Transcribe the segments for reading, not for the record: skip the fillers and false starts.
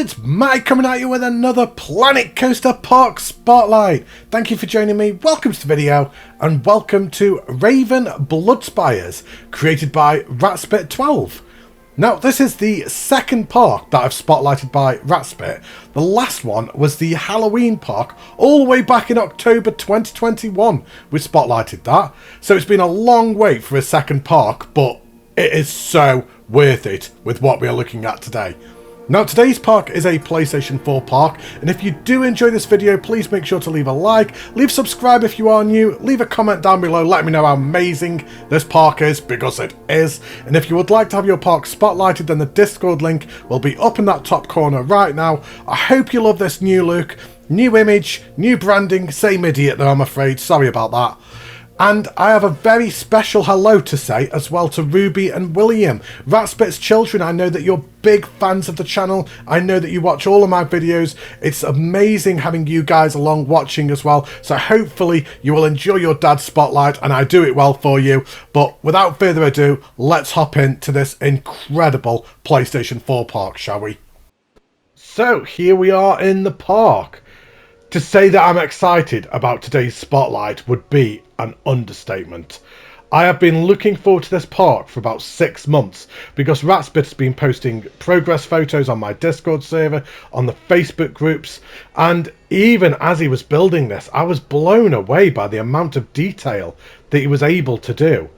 It's Matty coming at you with another Planet Coaster Park Spotlight. Thank you for joining me, welcome to the video, and welcome to Raven Bloodspires, created by Ratspit12. Now, this is the second park that I've spotlighted by Ratspit. The last one was the Halloween park, all the way back in October 2021. We spotlighted that, so it's been a long wait for a second park, but it is so worth it with what we are looking at today. Now, today's park is a PlayStation 4 park, and if you do enjoy this video, please make sure to leave a like, leave subscribe if you are new, leave a comment down below, let me know how amazing this park is, because it is. And if you would like to have your park spotlighted, then the Discord link will be up in that top corner right now. I hope you love this new look, new image, new branding, same idiot though, I'm afraid, sorry about that. And I have a very special hello to say as well to Ruby and William, Ratspit's children. I know that you're big fans of the channel. I know that you watch all of my videos. It's amazing having you guys along watching as well. So hopefully you will enjoy your dad's spotlight and I do it well for you. But without further ado, let's hop into this incredible PlayStation 4 park, shall we? So here we are in the park. To say that I'm excited about today's spotlight would be an understatement. I have been looking forward to this park for about 6 months because Ratspit's been posting progress photos on my Discord server, on the Facebook groups, and even as he was building this, I was blown away by the amount of detail that he was able to do.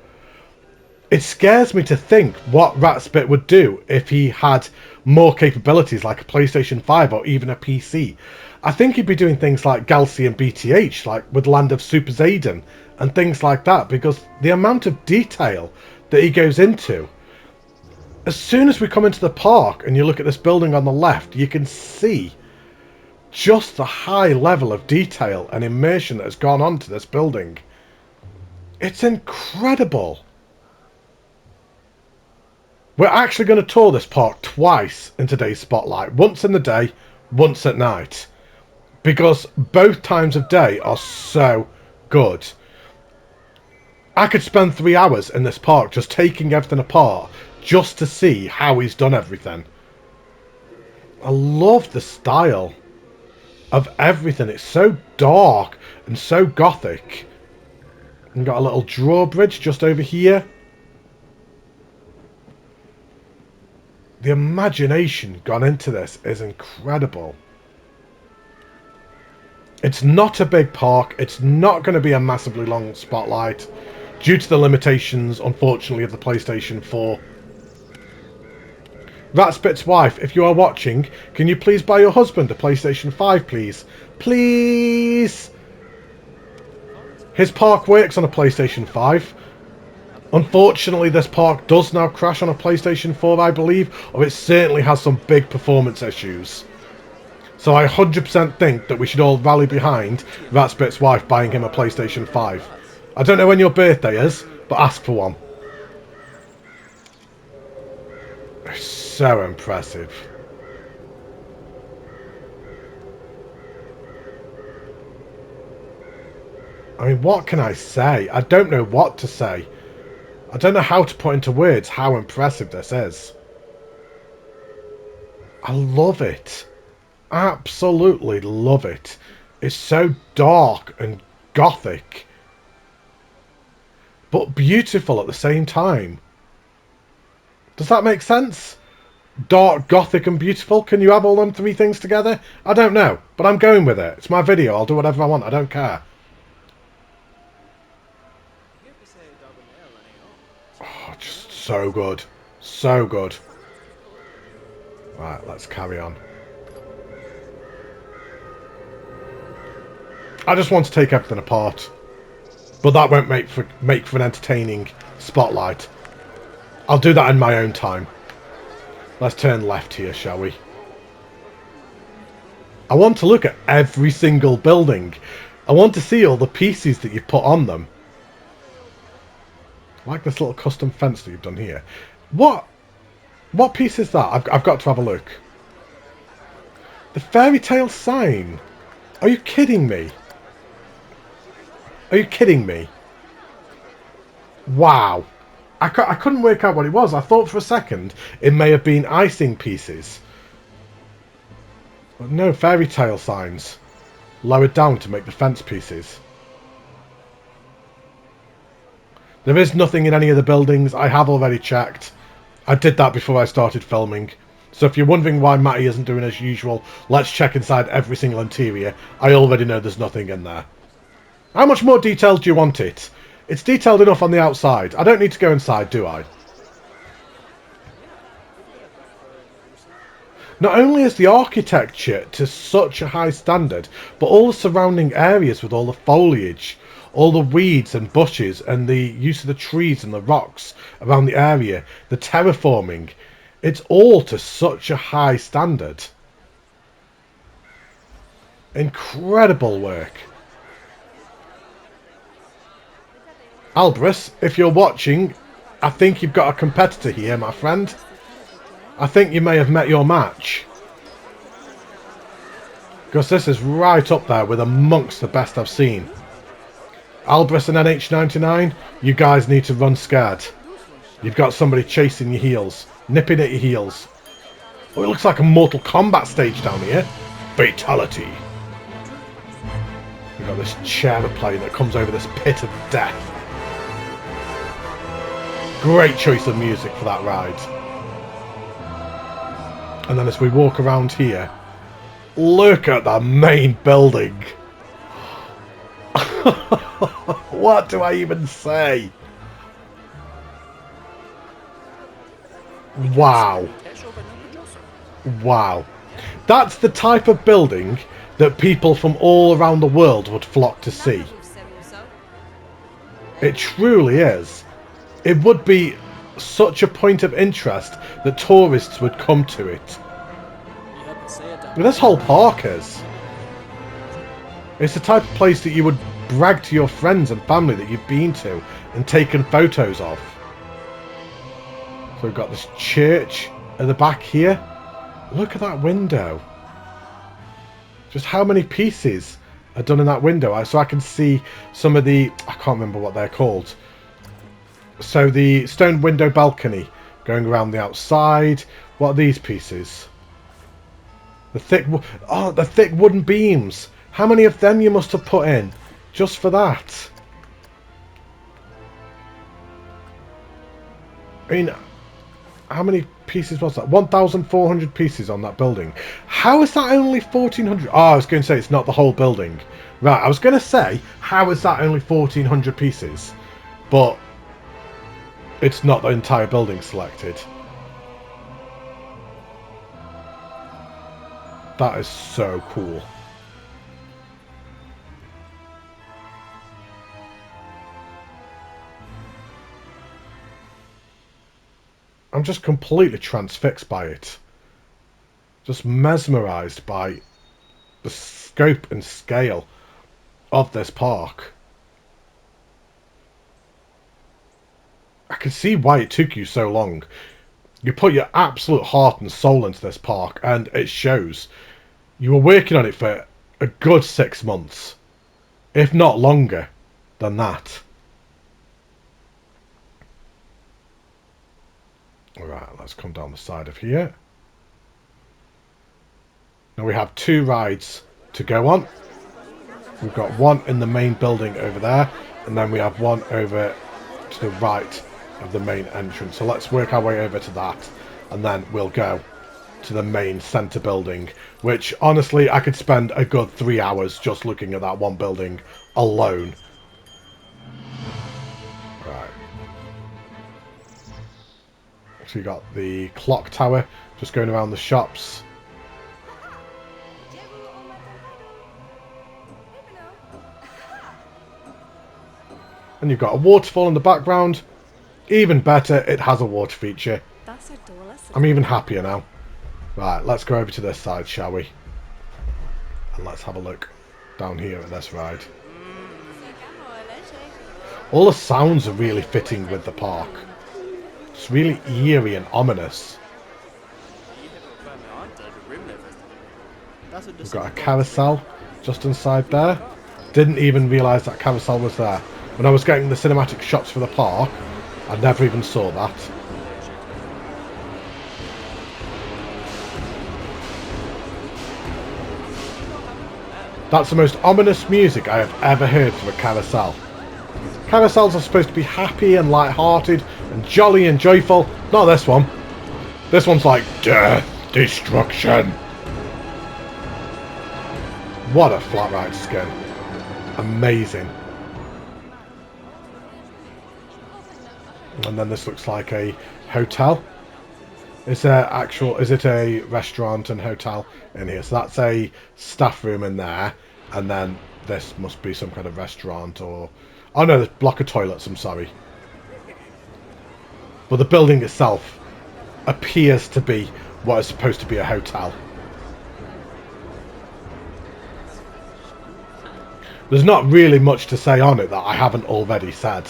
It scares me to think what Ratspit would do if he had more capabilities like a PlayStation 5 or even a PC. I think he'd be doing things like Galaxy and BTH, like with Land of Super Zayden and things like that, because the amount of detail that he goes into. As soon as we come into the park and you look at this building on the left, you can see just the high level of detail and immersion that has gone on to this building. It's incredible. We're actually going to tour this park twice in today's spotlight. Once in the day, once at night. Because both times of day are so good. I could spend 3 hours in this park just taking everything apart just to see how he's done everything. I love the style of everything. It's so dark and so gothic. We've got a little drawbridge just over here. The imagination gone into this is incredible. It's not a big park. It's not going to be a massively long spotlight due to the limitations, unfortunately, of the PlayStation 4. Ratspit's wife, if you are watching, can you please buy your husband a PlayStation 5, please? Please! His park works on a PlayStation 5. Unfortunately, this park does now crash on a PlayStation 4, I believe, or it certainly has some big performance issues. So I 100% think that we should all rally behind Ratspit's wife buying him a PlayStation 5. I don't know when your birthday is, but ask for one. It's so impressive. I mean, what can I say? I don't know what to say. I don't know how to put into words how impressive this is. I love it. Absolutely love it. It's so dark and gothic, but beautiful at the same time. Does that make sense? Dark, gothic and beautiful. Can you have all them three things together? I don't know, but I'm going with it. It's my video. I'll do whatever I want. I don't care. Oh, just so good. So good. Right, let's carry on. I just want to take everything apart, but that won't make for an entertaining spotlight. I'll do that in my own time. Let's turn left here, shall we? I want to look at every single building. I want to see all the pieces that you've put on them. I like this little custom fence that you've done here. What piece is that? I've got to have a look. The fairy tale sign. Are you kidding me? Are you kidding me? Wow. I couldn't work out what it was. I thought for a second it may have been icing pieces. But no fairy tale signs. Lowered down to make the fence pieces. There is nothing in any of the buildings. I have already checked. I did that before I started filming. So if you're wondering why Matty isn't doing as usual, let's check inside every single interior. I already know there's nothing in there. How much more detailed do you want it? It's detailed enough on the outside. I don't need to go inside, do I? Not only is the architecture to such a high standard, but all the surrounding areas with all the foliage, all the weeds and bushes, and the use of the trees and the rocks around the area, the terraforming, it's all to such a high standard. Incredible work. Albris, if you're watching, I think you've got a competitor here, my friend. I think you may have met your match. Because this is right up there with amongst the best I've seen. Albris and NH99, you guys need to run scared. You've got somebody chasing your heels, nipping at your heels. Oh, it looks like a Mortal Kombat stage down here. Fatality. We've got this chair plane that comes over this pit of death. Great choice of music for that ride. And then as we walk around here, look at the main building. What do I even say? Wow. Wow. That's the type of building that people from all around the world would flock to see. It truly is. It would be such a point of interest that tourists would come to it. But this whole park is. It's the type of place that you would brag to your friends and family that you've been to and taken photos of. So we've got this church at the back here. Look at that window. Just how many pieces are done in that window. So I can see some of the... I can't remember what they're called. So the stone window balcony going around the outside. What are these pieces? The thick wooden beams. How many of them you must have put in just for that? I mean, how many pieces was that? 1,400 pieces on that building. How is that only 1,400? Oh, I was going to say it's not the whole building. Right, I was going to say, how is that only 1,400 pieces? But it's not the entire building selected. That is so cool. I'm just completely transfixed by it. Just mesmerised by the scope and scale of this park. I can see why it took you so long. You put your absolute heart and soul into this park, and it shows. You were working on it for a good 6 months, if not longer than that. Alright, let's come down the side of here. Now we have 2 rides to go on. We've got one in the main building over there, and then we have one over to the right of the main entrance. So let's work our way over to that, and then we'll go to the main centre building, which honestly I could spend a good 3 hours just looking at that one building alone. Right. So you got the clock tower just going around the shops. And you've got a waterfall in the background. Even better, it has a water feature. I'm even happier now. Right, let's go over to this side, shall we? And let's have a look down here at this ride. All the sounds are really fitting with the park. It's really eerie and ominous. We've got a carousel just inside there. Didn't even realise that carousel was there. When I was getting the cinematic shots for the park, I never even saw that. That's the most ominous music I have ever heard from a carousel. Carousels are supposed to be happy and light-hearted and jolly and joyful. Not this one. This one's like death, destruction. What a flat ride skin. Amazing. And then this looks like a hotel. Is it a restaurant and hotel in here? So that's a staff room in there, and then this must be some kind of restaurant or... Oh no, there's a block of toilets, I'm sorry. But the building itself appears to be what is supposed to be a hotel. There's not really much to say on it that I haven't already said.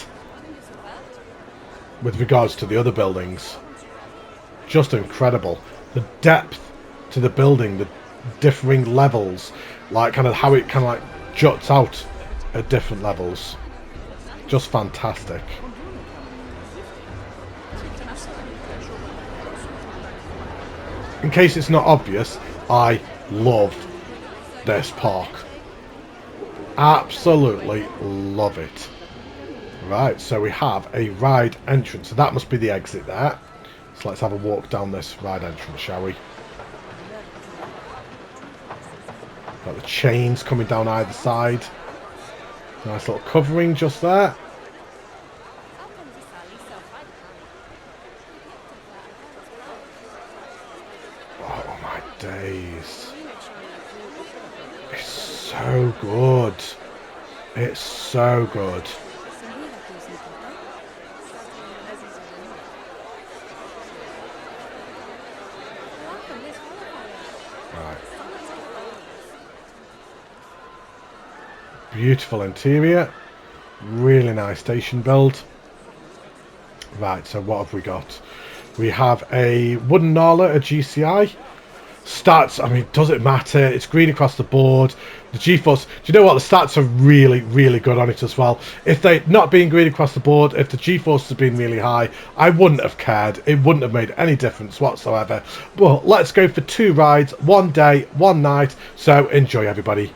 With regards to the other buildings. Just incredible. The depth to the building, the differing levels, like kind of how it kind of like juts out at different levels. Just fantastic. In case it's not obvious, I love this park. Absolutely love it. Right, so we have a ride entrance. So that must be the exit there. So let's have a walk down this ride entrance, shall we? Got the chains coming down either side. Nice little covering just there. Oh my days. It's so good. It's so good. Beautiful interior, really nice station build. Right, so what have we got? We have a wooden Nala, a GCI. Stats, I mean, does it matter? It's green across the board. The GeForce, do you know what? The stats are really, really good on it as well. If they not being green across the board, if the GeForce had been really high, I wouldn't have cared. It wouldn't have made any difference whatsoever. But let's go for 2 rides, 1 day, 1 night. So enjoy, everybody.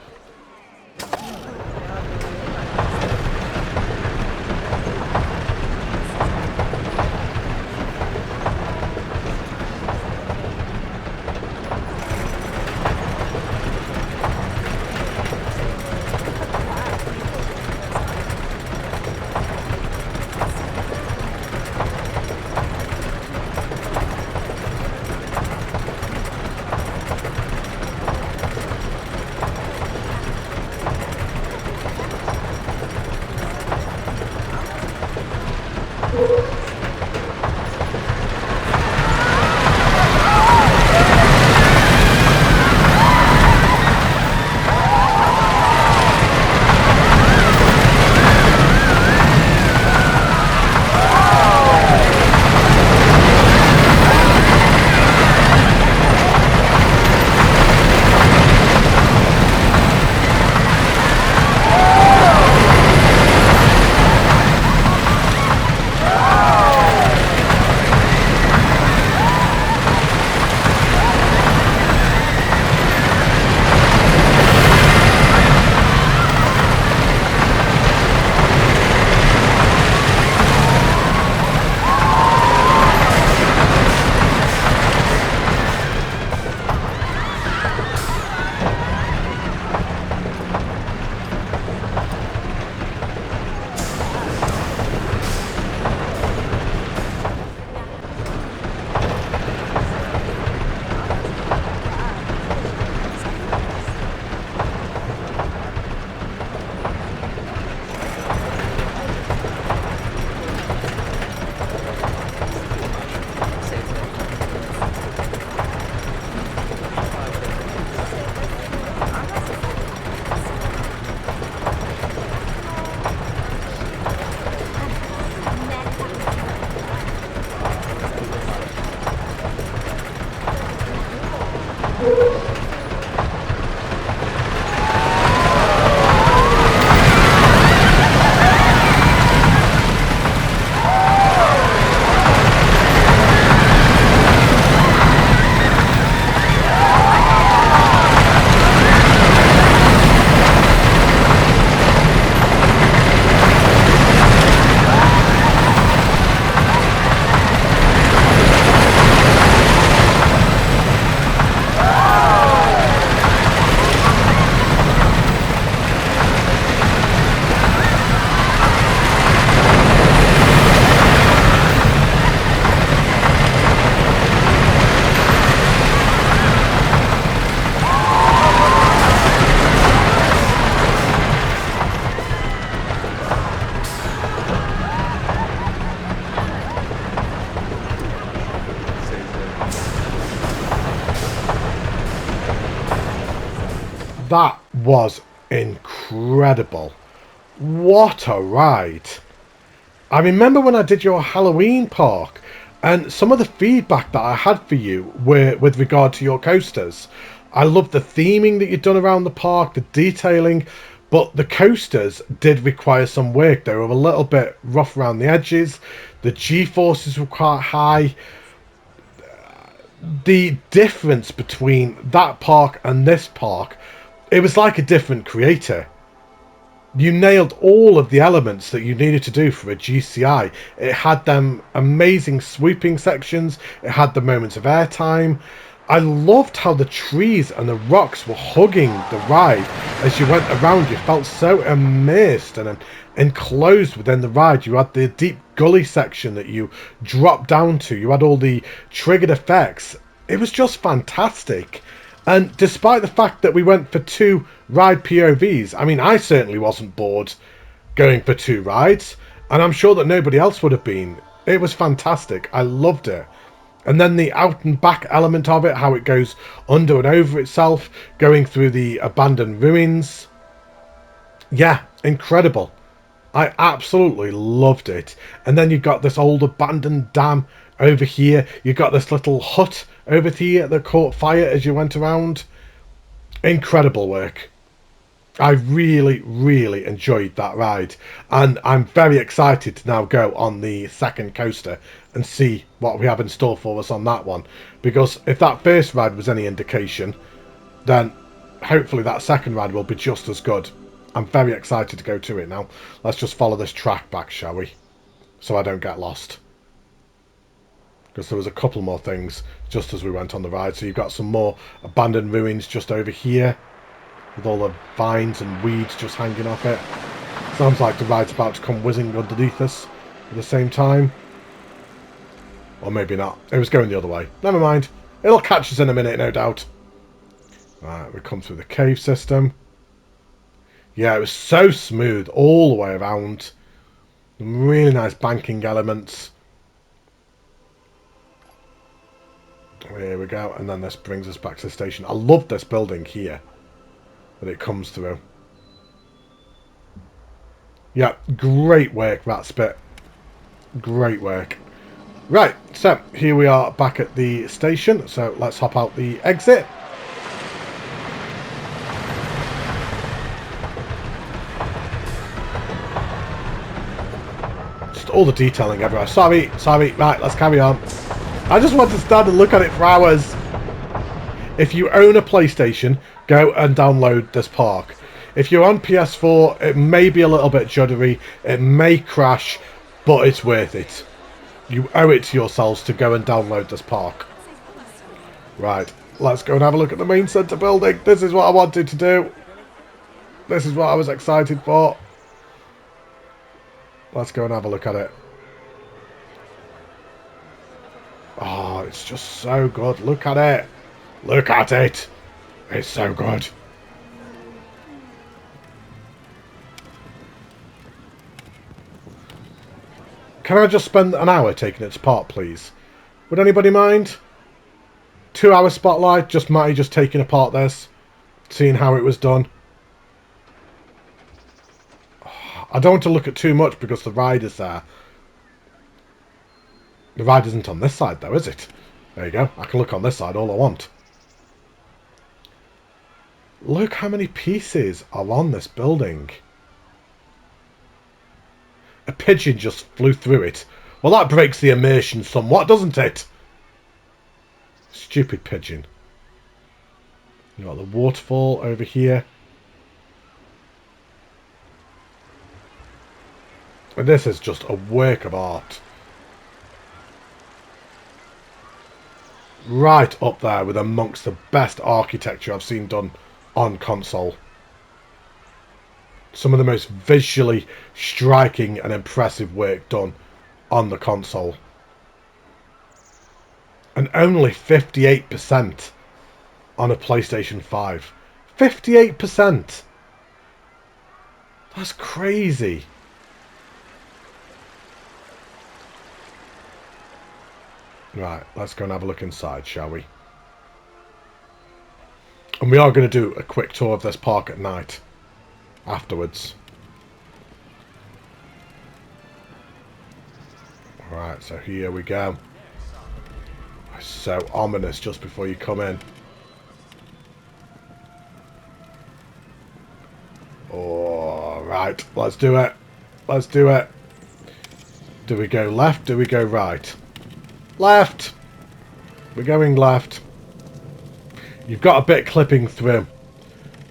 That was incredible. What a ride. I remember when I did your Halloween park and some of the feedback that I had for you with regard to your coasters. I loved the theming that you'd done around the park, the detailing, but the coasters did require some work. They were a little bit rough around the edges. The G-forces were quite high. The difference between that park and this park, it was like a different creator. You nailed all of the elements that you needed to do for a GCI. It had them amazing sweeping sections. It had the moments of airtime. I loved how the trees and the rocks were hugging the ride as you went around. You felt so immersed and enclosed within the ride. You had the deep gully section that you dropped down to. You had all the triggered effects. It was just fantastic. And despite the fact that we went for 2 ride POVs, I mean, I certainly wasn't bored going for 2 rides, and I'm sure that nobody else would have been. It was fantastic. I loved it. And then the out and back element of it, how it goes under and over itself, going through the abandoned ruins. Yeah, incredible. I absolutely loved it. And then you've got this old abandoned dam over here. You've got this little hut over here that caught fire as you went around. Incredible work. I really, really enjoyed that ride. And I'm very excited to now go on the second coaster and see what we have in store for us on that one. Because if that first ride was any indication, then hopefully that second ride will be just as good. I'm very excited to go to it now. Let's just follow this track back, shall we? So I don't get lost. Because there was a couple more things just as we went on the ride. So you've got some more abandoned ruins just over here, with all the vines and weeds just hanging off it. Sounds like the ride's about to come whizzing underneath us at the same time. Or maybe not. It was going the other way. Never mind. It'll catch us in a minute, no doubt. Right, we come through the cave system. Yeah, it was so smooth all the way around. Some really nice banking elements. Here we go. And then this brings us back to the station. I love this building here that it comes through. Yeah, great work, Ratspit. Great work. Right, so here we are back at the station. So let's hop out the exit. Just all the detailing everywhere. Sorry. Right, let's carry on. I just want to stand and look at it for hours. If you own a PlayStation, go and download this park. If you're on PS4, it may be a little bit juddery. It may crash, but it's worth it. You owe it to yourselves to go and download this park. Right, let's go and have a look at the main centre building. This is what I wanted to do. This is what I was excited for. Let's go and have a look at it. Oh, it's just so good. Look at it. Look at it. It's so good. Can I just spend an hour taking it apart, please? Would anybody mind? 2-hour spotlight, just Matty just taking apart this, seeing how it was done. I don't want to look at too much because the ride is there. The ride isn't on this side though, is it? There you go. I can look on this side all I want. Look how many pieces are on this building. A pigeon just flew through it. Well, that breaks the immersion somewhat, doesn't it? Stupid pigeon. You've got the waterfall over here. And this is just a work of art. Right up there with amongst the best architecture I've seen done on console. Some of the most visually striking and impressive work done on the console. And only 58% on a PlayStation 5. 58%! That's crazy. Right, let's go and have a look inside, shall we? And we are going to do a quick tour of this park at night afterwards. Alright, so here we go. It's so ominous just before you come in. Alright, let's do it. Let's do it. Do we go left? Do we go right? Left! We're going left. You've got a bit clipping through.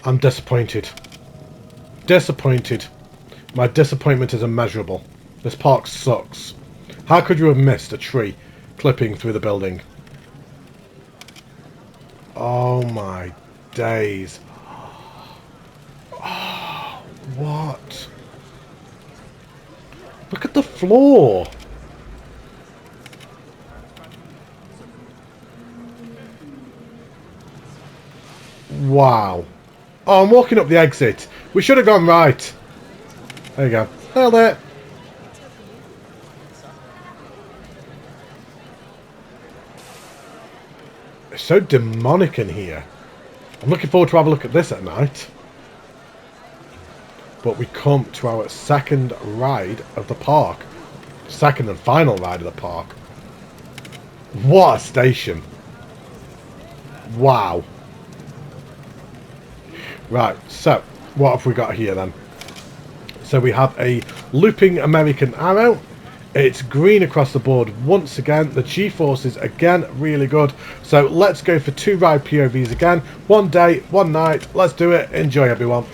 I'm disappointed. Disappointed. My disappointment is immeasurable. This park sucks. How could you have missed a tree clipping through the building? Oh my days. Oh, what? Look at the floor. Wow. Oh, I'm walking up the exit. We should have gone right. There you go. Nailed it. It's so demonic in here. I'm looking forward to have a look at this at night. But we come to our second ride of the park. Second and final ride of the park. What a station. Wow. Right, so what have we got here then? So we have a looping American arrow. It's green across the board once again. The G-forces again, really good. So let's go for 2 ride POVs again. 1 day, 1 night. Let's do it. Enjoy, everyone.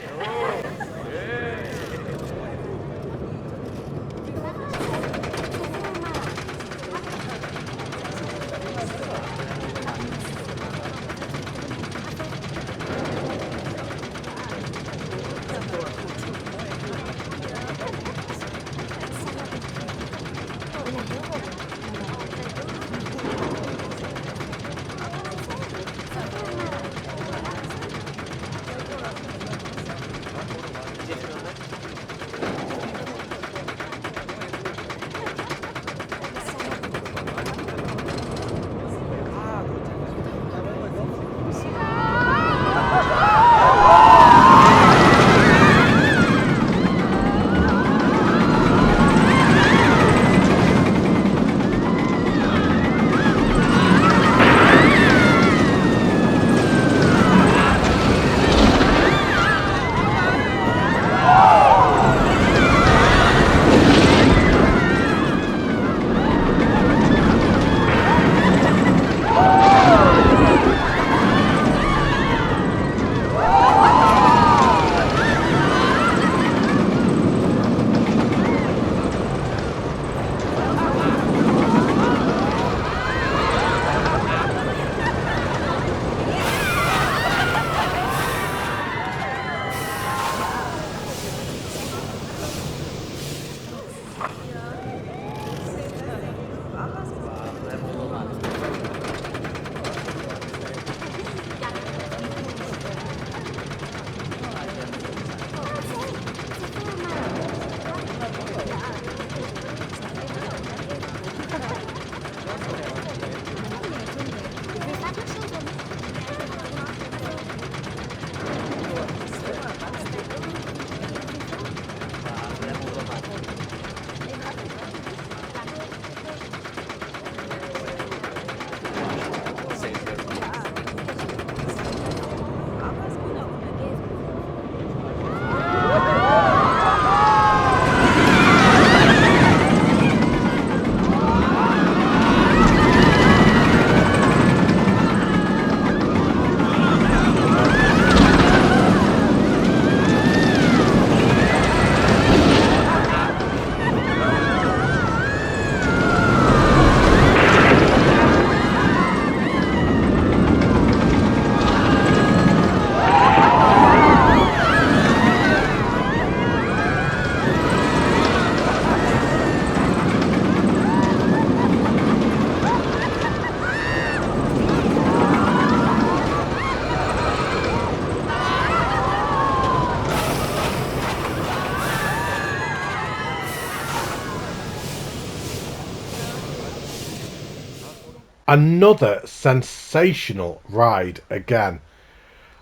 Another sensational ride again.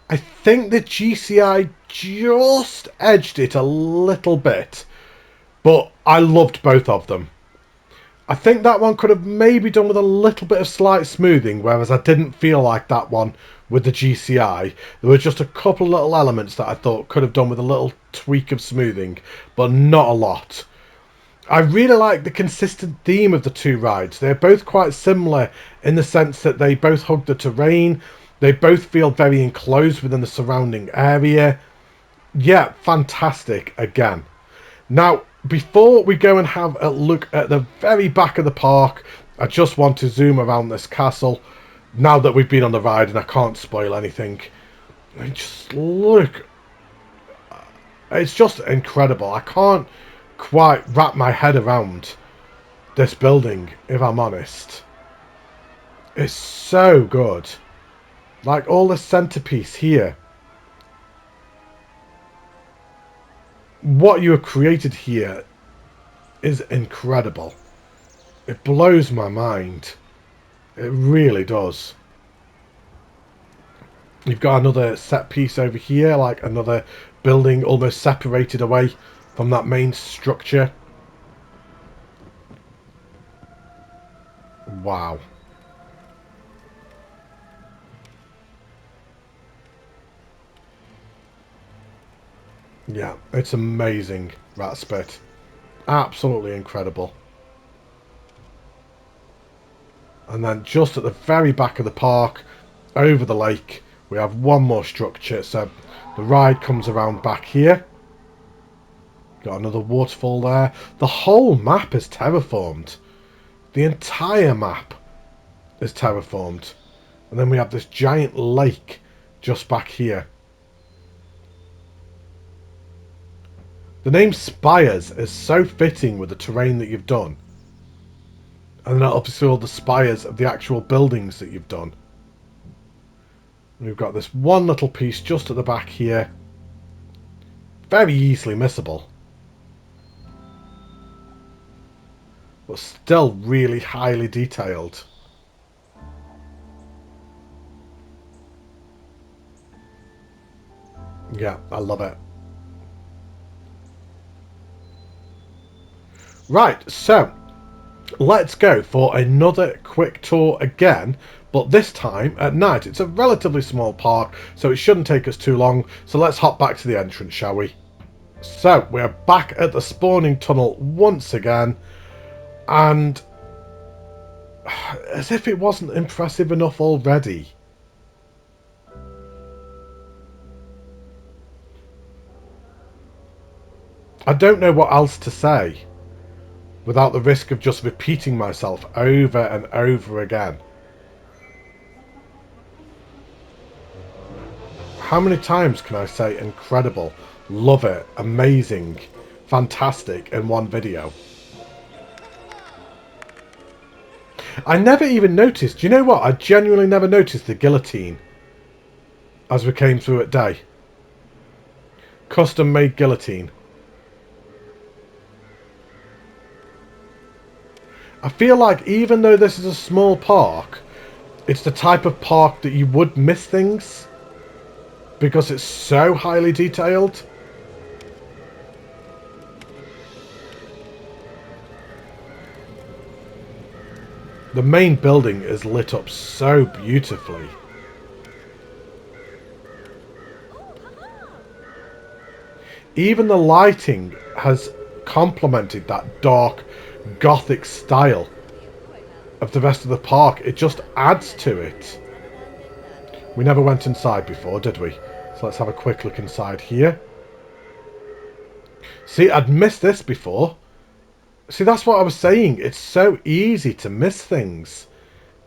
I think the GCI just edged it a little bit, but I loved both of them. I think that one could have maybe done with a little bit of slight smoothing, whereas I didn't feel like that one with the GCI. There were just a couple of little elements that I thought could have done with a little tweak of smoothing, but not a lot. I really like the consistent theme of the two rides. They're both quite similar in the sense that they both hug the terrain. They both feel very enclosed within the surrounding area. Yeah, fantastic again. Now, before we go and have a look at the very back of the park, I just want to zoom around this castle now that we've been on the ride and I can't spoil anything. Just look. It's just incredible. I can't quite wrap my head around this building, if I'm honest. It's so good. Like all the centerpiece here. What you have created here is incredible. It blows my mind. It really does. You've got another set piece over here, like another building almost separated away from that main structure. Wow. Yeah, it's amazing, that spit. Absolutely incredible. And then just at the very back of the park, over the lake, we have one more structure. So the ride comes around back here. Got another waterfall there. The whole map is terraformed. The entire map is terraformed. And then we have this giant lake just back here. The name Spires is so fitting with the terrain that you've done. And then obviously all the spires of the actual buildings that you've done. We've got this one little piece just at the back here. Very easily missable. But still really highly detailed. Yeah, I love it. Right, so let's go for another quick tour again, but this time at night. It's a relatively small park, so it shouldn't take us too long. So let's hop back to the entrance, shall we? So we're back at the spawning tunnel once again, and as if it wasn't impressive enough already. I don't know what else to say without the risk of just repeating myself over and over again. How many times can I say incredible, love it, amazing, fantastic in one video? I never even noticed, do you know what? I genuinely never noticed the guillotine as we came through at day. Custom made guillotine. I feel like even though this is a small park, it's the type of park that you would miss things because it's so highly detailed. The main building is lit up so beautifully. Even the lighting has complemented that dark gothic style of the rest of the park. It just adds to it. We never went inside before, did we? So let's have a quick look inside here. See, I'd missed this before. See, that's what I was saying. It's so easy to miss things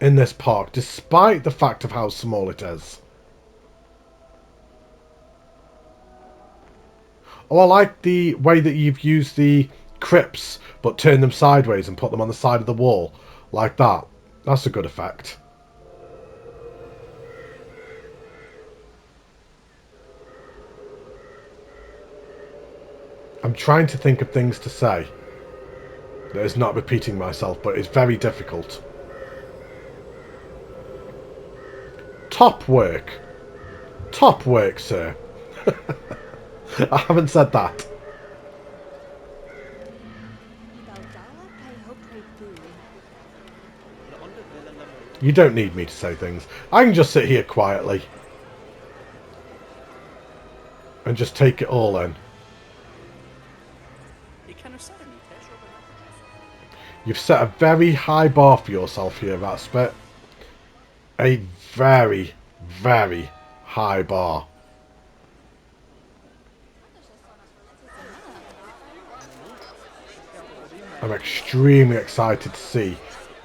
in this park, despite the fact of how small it is. Oh, I like the way that you've used the crypts, but turned them sideways and put them on the side of the wall. Like that. That's a good effect. I'm trying to think of things to say that is not repeating myself, but it's very difficult. Top work. Top work, sir. I haven't said that. You don't need me to say things. I can just sit here quietly and just take it all in. You've set a very high bar for yourself here, Ratspit. A very, very high bar. I'm extremely excited to see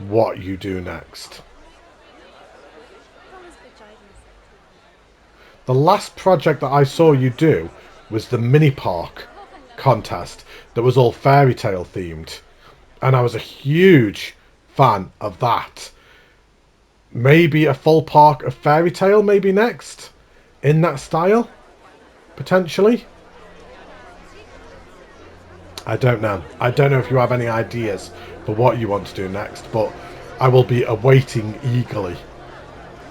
what you do next. The last project that I saw you do was the mini park contest that was all fairy tale themed. And I was a huge fan of that. Maybe a full park of fairy tale maybe next? In that style? Potentially? I don't know. I don't know if you have any ideas for what you want to do next, but I will be awaiting eagerly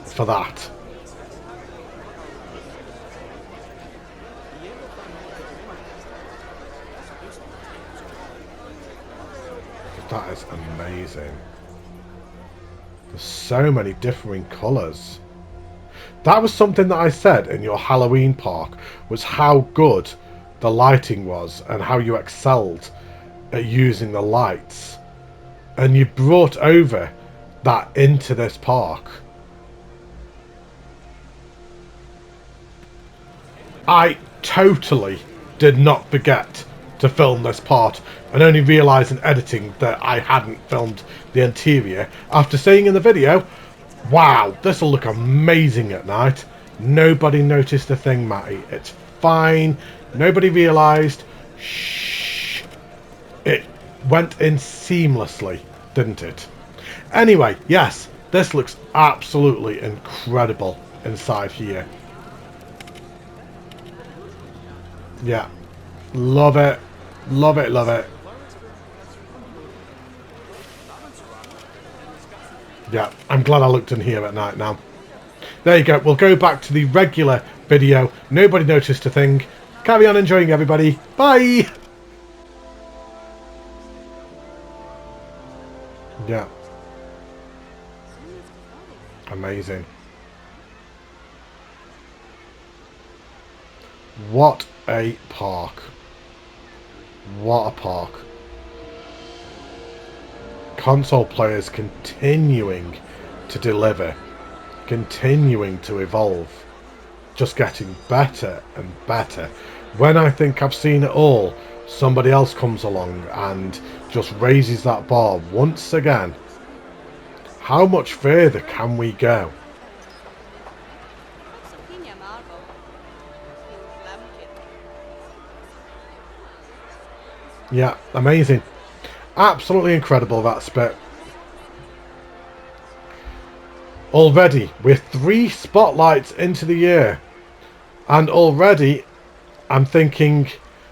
for that. That is amazing. There's so many differing colours. That was something that I said in your Halloween park, was how good the lighting was and how you excelled at using the lights. And you brought over that into this park. I totally did not forget to film this part and only realised in editing that I hadn't filmed the interior after saying in the video, wow, this will look amazing at night. Nobody noticed a thing, Matty. It's fine. Nobody realised. Shh. It went in seamlessly, didn't it? Anyway, yes, this looks absolutely incredible inside here. Yeah. Love it. Love it, love it. Yeah, I'm glad I looked in here at night now. There you go. We'll go back to the regular video. Nobody noticed a thing. Carry on enjoying, everybody. Bye! Yeah. Amazing. What a park. What a park. Console players continuing to deliver, continuing to evolve, just getting better and better. When I think I've seen it all, somebody else comes along and just raises that bar once again. How much further can we go? Yeah, amazing. Absolutely incredible, that spit. Already, we're 3 spotlights into the year. And already, I'm thinking,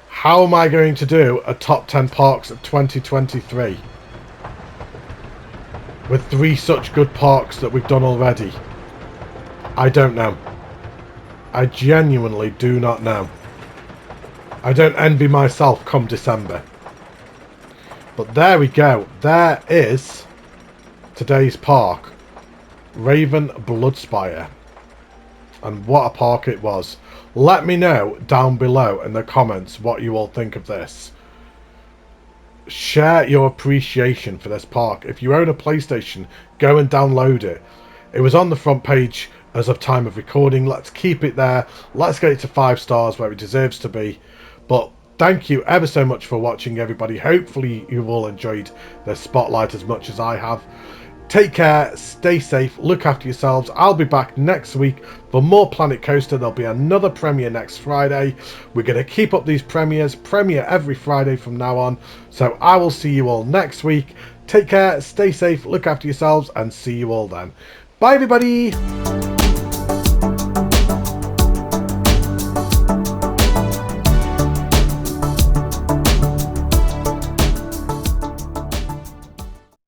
how am I going to do a top 10 parks of 2023? With 3 such good parks that we've done already. I don't know. I genuinely do not know. I don't envy myself come December. But there we go. There is today's park. Raven Bloodspire. And what a park it was. Let me know down below in the comments what you all think of this. Share your appreciation for this park. If you own a PlayStation, go and download it. It was on the front page as of time of recording. Let's keep it there. Let's get it to 5 stars where it deserves to be. But thank you ever so much for watching, everybody. Hopefully you've all enjoyed the spotlight as much as I have. Take care, stay safe, look after yourselves. I'll be back next week for more Planet Coaster. There'll be another premiere next Friday. We're going to keep up these premieres, premiere every Friday from now on. So I will see you all next week. Take care, stay safe, look after yourselves, and see you all then. Bye, everybody.